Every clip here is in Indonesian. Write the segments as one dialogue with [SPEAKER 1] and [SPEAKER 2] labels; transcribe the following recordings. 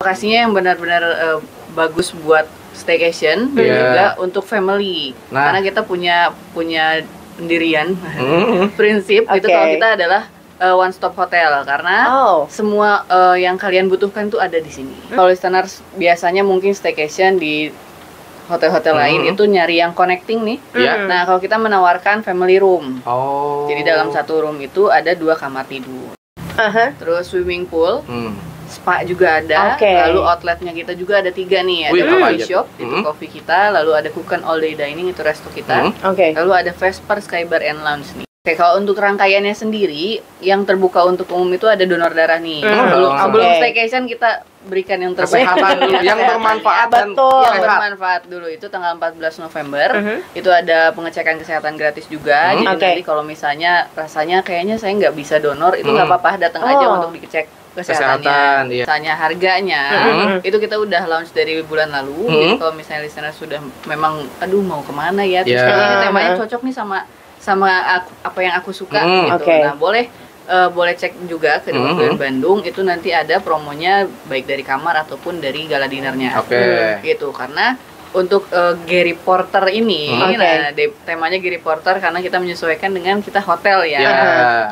[SPEAKER 1] lokasinya yang benar-benar bagus buat staycation dan juga untuk family. Karena kita punya pendirian prinsip itu kalau kita adalah one stop hotel karena semua yang kalian butuhkan tuh ada di sini. Kalau listeners biasanya mungkin staycation di hotel-hotel lain itu nyari yang connecting nih. Nah, kalau kita menawarkan family room. Jadi dalam satu room itu ada 2 kamar tidur. Terus swimming pool. Spa juga ada, lalu outletnya kita juga ada 3 nih, ada coffee shop, itu coffee kita, lalu ada cook and all day dining, itu resto kita, lalu ada Vesper Sky Bar and Lounge nih. Kalau untuk rangkaiannya sendiri, yang terbuka untuk umum itu ada donor darah nih. Sebelum staycation kita berikan yang terbaik,
[SPEAKER 2] yang bermanfaat
[SPEAKER 1] yang bermanfaat dulu itu tanggal 14 November, itu ada pengecekan kesehatan gratis juga. Jadi nanti kalau misalnya rasanya kayaknya saya nggak bisa donor, itu nggak apa-apa, datang aja untuk dicek kesehatannya. Misalnya harganya itu kita udah launch dari bulan lalu. Jadi kalau misalnya listener sudah memang aduh mau kemana ya, terus ini temanya cocok nih sama apa yang aku suka gitu. Nah, boleh cek juga ke Pavilion Bandung, itu nanti ada promonya baik dari kamar ataupun dari gala dinernya. Gitu, karena untuk Gary Porter ini, nah temanya Gary Porter karena kita menyesuaikan dengan kita hotel ya.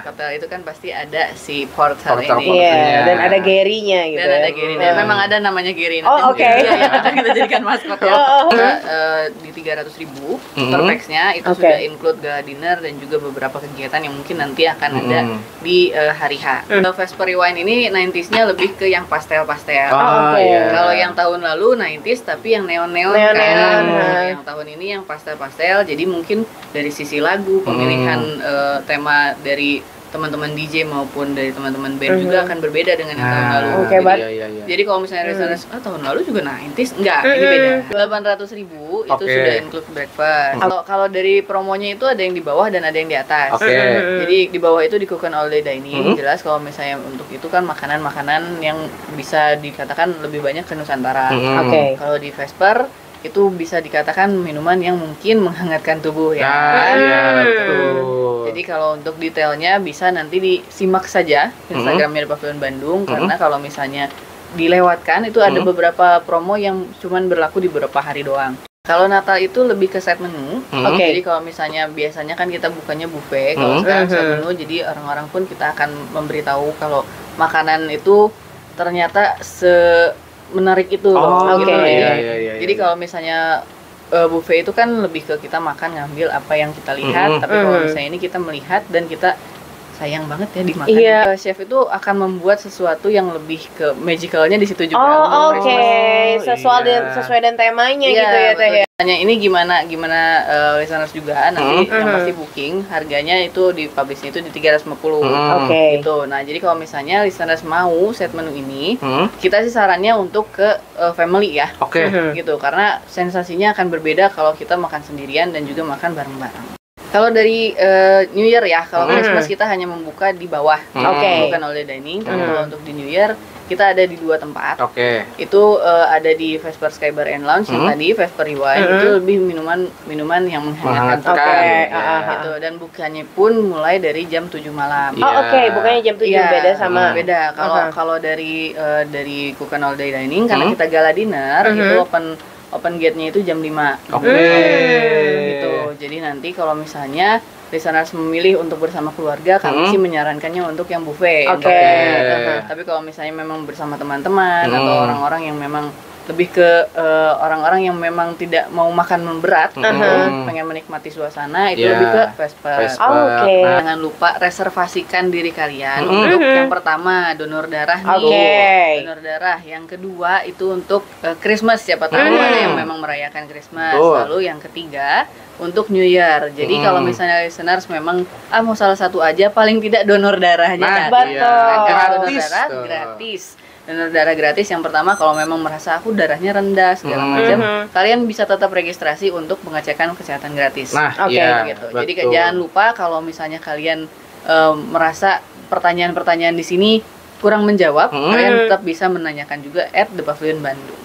[SPEAKER 1] Hotel itu kan pasti ada si Porter ini.
[SPEAKER 3] Dan ada Gary-nya gitu.
[SPEAKER 1] Dan ada Gary-nya. Memang ada namanya Gary. Yang kita jadikan maskot ya. Di 300.000 per pax-nya itu sudah include gala dinner dan juga beberapa kegiatan yang mungkin nanti akan ada di hari H. Vesper Rewind ini 90s-nya lebih ke yang pastel-pastel. Kalau yang tahun lalu 90s tapi yang neon-neon. Yang tahun ini yang pastel-pastel, jadi mungkin dari sisi lagu, pemilihan tema dari teman-teman DJ maupun dari teman-teman band juga akan berbeda dengan yang tahun lalu. Jadi kalau misalnya listeners, tahun lalu juga 90s, enggak, ini beda. 800.000 itu sudah include breakfast. Kalau dari promonya itu ada yang di bawah dan ada yang di atas. Jadi di bawah itu di cook and all day dining. Jelas kalau misalnya untuk itu kan makanan-makanan yang bisa dikatakan lebih banyak ke Nusantara. Kalau di Vesper itu bisa dikatakan minuman yang mungkin menghangatkan tubuh ya. Jadi kalau untuk detailnya bisa nanti disimak saja Instagramnya Pavilion Bandung, karena kalau misalnya dilewatkan itu ada beberapa promo yang cuman berlaku di beberapa hari doang. Kalau Natal itu lebih ke set menu. Jadi kalau misalnya biasanya kan kita bukannya buffet, kalau sekarang set menu, jadi orang-orang pun kita akan memberitahu kalau makanan itu ternyata menarik itu loh. Jadi kalau misalnya buffet itu kan lebih ke kita makan ngambil apa yang kita lihat, tapi kalau misalnya ini kita melihat dan kita sayang banget ya dimakan. Chef itu akan membuat sesuatu yang lebih ke magicalnya di situ juga.
[SPEAKER 3] Sesuai dengan temanya gitu ya Teh ya.
[SPEAKER 1] Tanya ini gimana listeners juga nanti yang pasti booking harganya itu di publishnya itu di 350 gitu. Nah jadi kalau misalnya listeners mau set menu ini, kita sih sarannya untuk ke family ya, gitu, karena sensasinya akan berbeda kalau kita makan sendirian dan juga makan bareng-bareng. Kalau dari New Year ya, kalau Christmas kita hanya membuka di bawah, bukan all day dining. Tapi kalau untuk di New Year kita ada di 2 tempat. Itu ada di Vesper Sky Bar and Lounge yang tadi Vesper Rewind itu lebih minuman yang menghangatkan. Gitu. Dan bukanya pun mulai dari jam 7 malam.
[SPEAKER 3] Bukannya jam 7 beda sama.
[SPEAKER 1] Beda. Kalau dari Cook and All Day Dining karena kita gala dinner itu open gate-nya itu jam 5. Gitu. Jadi nanti kalau misalnya listeners memilih untuk bersama keluarga, kami sih menyarankannya untuk yang buffet. Tapi kalau misalnya memang bersama teman-teman atau orang-orang yang memang lebih ke orang-orang yang memang tidak mau makan berat, pengen menikmati suasana, itu lebih ke Vesper. Jangan lupa reservasikan diri kalian untuk yang pertama donor darah nih. Donor darah. Yang kedua itu untuk Christmas, siapa tahu ada yang memang merayakan Christmas. Lalu yang ketiga untuk New Year. Jadi kalau misalnya listeners memang mau salah satu aja, paling tidak donor darahnya. Donor darah gratis. Donor darah gratis yang pertama kalau memang merasa aku darahnya rendah segala macam, kalian bisa tetap registrasi untuk pengecekan kesehatan gratis. Gitu. Jadi jangan lupa kalau misalnya kalian merasa pertanyaan-pertanyaan di sini kurang menjawab, kalian tetap bisa menanyakan juga @The Pavilion Bandung.